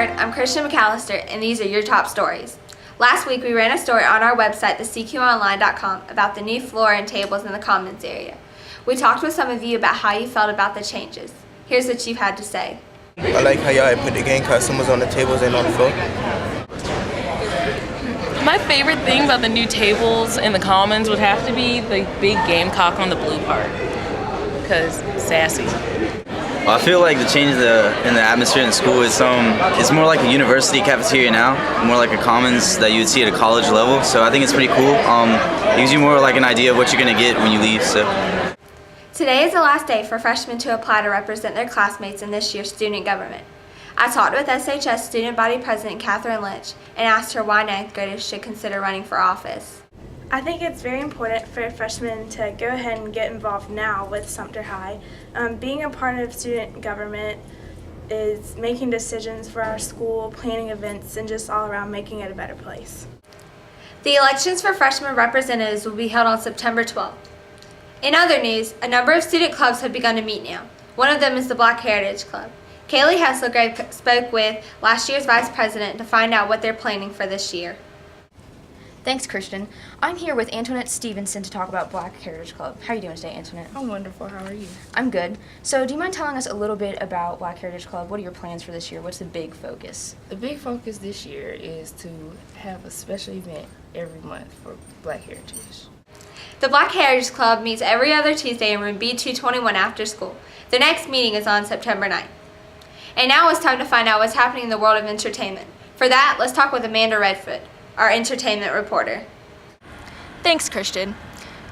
Nerd, I'm Christian McAllister, and these are your top stories. Last week we ran a story on our website, thecqonline.com, about the new floor and tables in the commons area. We talked with some of you about how you felt about the changes. Here's what you've had to say. I like how y'all put the game customers on the tables and on the floor. My favorite thing about the new tables in the commons would have to be the big gamecock on the blue part, because sassy. Well, I feel like the change in the atmosphere in the school is it's more like a university cafeteria now, more like a commons that you would see at a college level. So I think it's pretty cool. It gives you more like an idea of what you're gonna get when you leave. So. Today is the last day for freshmen to apply to represent their classmates in this year's student government. I talked with SHS Student Body President Catherine Lynch and asked her why 9th graders should consider running for office. I think it's very important for freshmen to go ahead and get involved now with Sumter High. Being a part of student government is making decisions for our school, planning events, and just all around making it a better place. The elections for freshman representatives will be held on September 12th. In other news, a number of student clubs have begun to meet now. One of them is the Black Heritage Club. Kaylee Hesselgrave spoke with last year's vice president to find out what they're planning for this year. Thanks, Christian. I'm here with Antoinette Stevenson to talk about Black Heritage Club. How are you doing today, Antoinette? I'm wonderful. How are you? I'm good. So do you mind telling us a little bit about Black Heritage Club? What are your plans for this year? What's the big focus? The big focus this year is to have a special event every month for Black Heritage. The Black Heritage Club meets every other Tuesday in room B221 after school. The next meeting is on September 9th. And now it's time to find out what's happening in the world of entertainment. For that, let's talk with Amanda Redfoot, our entertainment reporter. Thanks, Christian.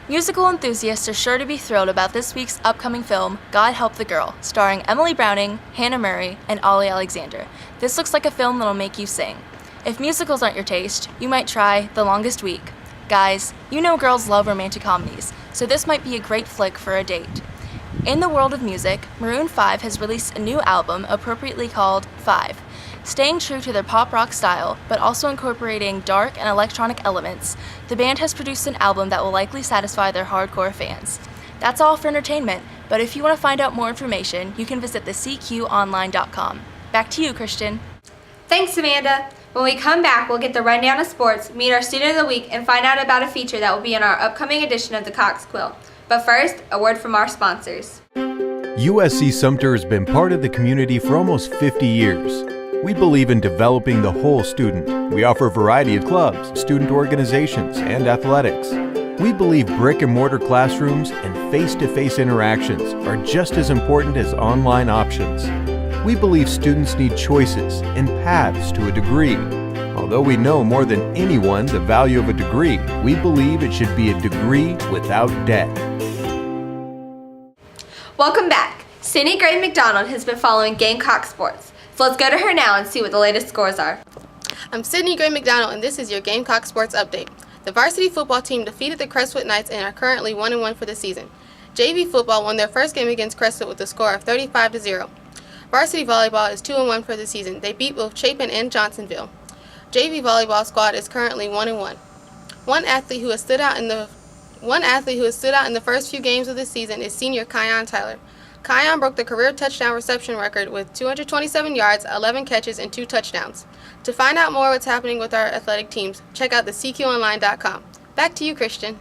Musical enthusiasts are sure to be thrilled about this week's upcoming film, God Help the Girl, starring Emily Browning, Hannah Murray, and Ollie Alexander. This looks like a film that'll make you sing. If musicals aren't your taste, you might try The Longest Week. Guys, you know girls love romantic comedies, so this might be a great flick for a date. In the world of music, Maroon 5 has released a new album appropriately called 5. Staying true to their pop rock style, but also incorporating dark and electronic elements, the band has produced an album that will likely satisfy their hardcore fans. That's all for entertainment, but if you want to find out more information, you can visit thecqonline.com. Back to you, Christian. Thanks, Amanda. When we come back, we'll get the rundown of sports, meet our student of the week, and find out about a feature that will be in our upcoming edition of the Cox Quill. But first, a word from our sponsors. USC Sumter has been part of the community for almost 50 years. We believe in developing the whole student. We offer a variety of clubs, student organizations, and athletics. We believe brick and mortar classrooms and face-to-face interactions are just as important as online options. We believe students need choices and paths to a degree. Although we know more than anyone the value of a degree, we believe it should be a degree without debt. Welcome back. Sydney Gray McDonald has been following Gamecock sports. So let's go to her now and see what the latest scores are. I'm Sydney Gray McDonald, and this is your Gamecock Sports Update. The varsity football team defeated the Crestwood Knights and are currently 1-1 for the season. JV football won their first game against Crestwood with a score of 35-0. Varsity volleyball is 2-1 for the season. They beat both Chapin and Johnsonville. JV volleyball squad is currently 1-1. One athlete who has stood out in the first few games of the season is senior Kion Tyler. Kion broke the career touchdown reception record with 227 yards, 11 catches, and 2 touchdowns. To find out more what's happening with our athletic teams, check out thecqonline.com. Back to you, Christian.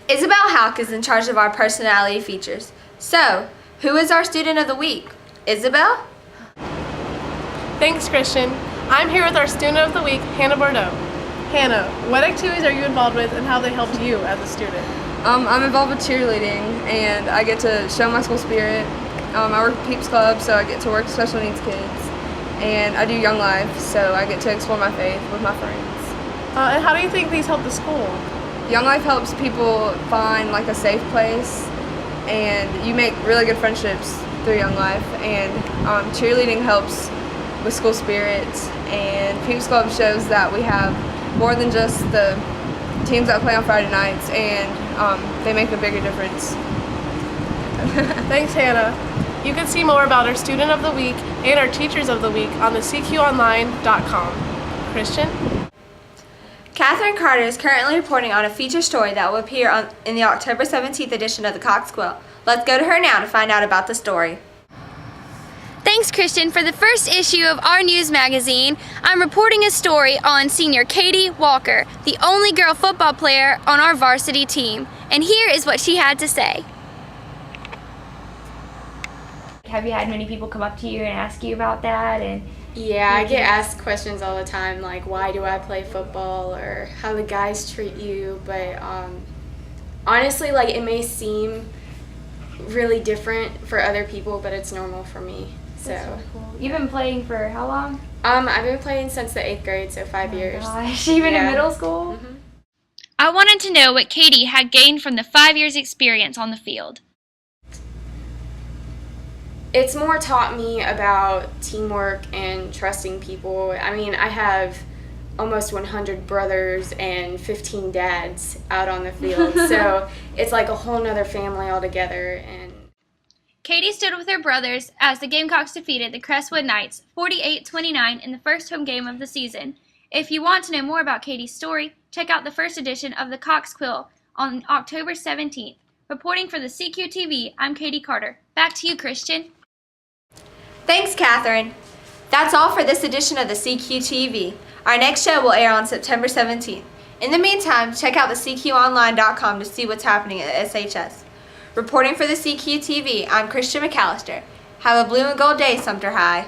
Isabel Houck is in charge of our personality features. So, who is our student of the week? Isabel? Thanks, Christian. I'm here with our student of the week, Hannah Bordeaux. Hannah, what activities are you involved with and how they helped you as a student? I'm involved with cheerleading, and I get to show my school spirit. I work at Peeps Club, so I get to work with special needs kids. And I do Young Life, so I get to explore my faith with my friends. And how do you think these help the school? Young Life helps people find like a safe place, and you make really good friendships through Young Life. And cheerleading helps with school spirit, and Peeps Club shows that we have more than just the teams that play on Friday nights, and they make a bigger difference. Thanks, Hannah. You can see more about our Student of the Week and our Teachers of the Week on thecqonline.com. Christian? Catherine Carter is currently reporting on a feature story that will appear in the October 17th edition of the Cox Quill. Let's go to her now to find out about the story. Thanks, Christian. For the first issue of our news magazine, I'm reporting a story on senior Katie Walker, the only girl football player on our varsity team. And here is what she had to say. Have you had many people come up to you and ask you about that? Yeah, I get asked questions all the time, like why do I play football or how the guys treat you, but honestly, like it may seem really different for other people, but it's normal for me. So cool. You've been playing for how long? I've been playing since the 8th grade, so 5 years. Gosh, even in middle school? Mm-hmm. I wanted to know what Katie had gained from the 5 years experience on the field. It's more taught me about teamwork and trusting people. I mean, I have almost 100 brothers and 15 dads out on the field, so it's like a whole nother family altogether. And Katie stood with her brothers as the Gamecocks defeated the Crestwood Knights 48-29 in the first home game of the season. If you want to know more about Katie's story, check out the first edition of the Cox Quill on October 17th. Reporting for the CQTV, I'm Katie Carter. Back to you, Christian. Thanks, Catherine. That's all for this edition of the CQTV. Our next show will air on September 17th. In the meantime, check out the CQOnline.com to see what's happening at SHS. Reporting for the CQTV, I'm Christian McAllister. Have a blue and gold day, Sumter High.